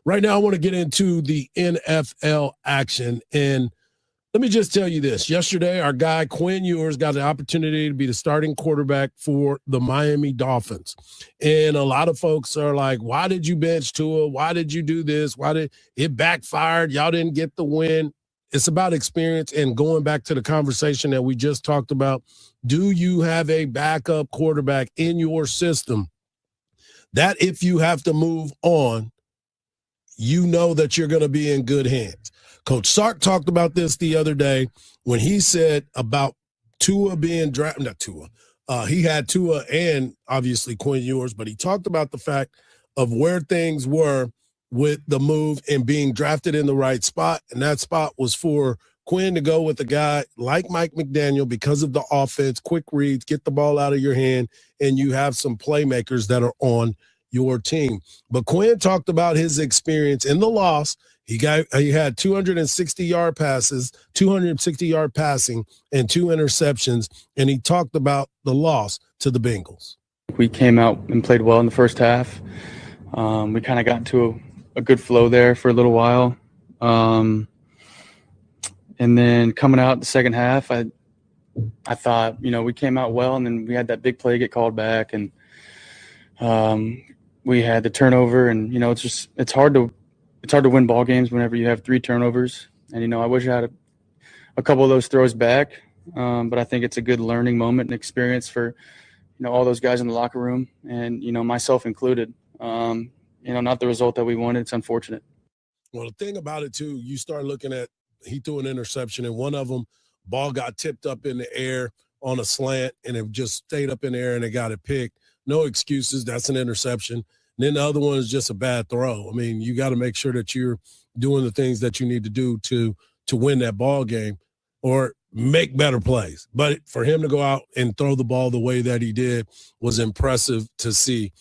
Right now, I want to get into the NFL action. And let me just tell you this. Yesterday, our guy Quinn Ewers got the opportunity to be the starting quarterback for the Miami Dolphins. And a lot of folks are like, why did you bench Tua? Why did you do this? Why did it backfired? Y'all didn't get the win. It's about experience and going back to the conversation that we just talked about. Do you have a backup quarterback in your system that if you have to move on, you know that you're going to be in good hands? Coach Sark talked about this the other day when he said about Tua being drafted, not Tua. He had Tua and obviously Quinn Ewers, but he talked about the fact of where things were with the move and being drafted in the right spot. And that spot was for Quinn to go with a guy like Mike McDaniel because of the offense, quick reads, get the ball out of your hand, and you have some playmakers that are on your team. But Quinn talked about his experience in the loss. He had 260-yard passes, 260-yard passing, and 2 interceptions, and he talked about the loss to the Bengals. We came out and played well in the first half. We kind of got into a good flow there for a little while. And then coming out the second half, I thought, we came out well, and then we had that big play get called back, and we had the turnover, and it's hard to win ball games whenever you have 3 turnovers. And I wish I had a couple of those throws back, but I think it's a good learning moment and experience for all those guys in the locker room, and myself included. Not the result that we wanted. It's unfortunate. Well, the thing about it too, you start looking at, he threw an interception, and one of them, ball got tipped up in the air on a slant, and it just stayed up in the air, and it got it picked. No excuses. That's an interception. And then the other one is just a bad throw. I mean, you got to make sure that you're doing the things that you need to do to win that ball game or make better plays. But for him to go out and throw the ball the way that he did was impressive to see.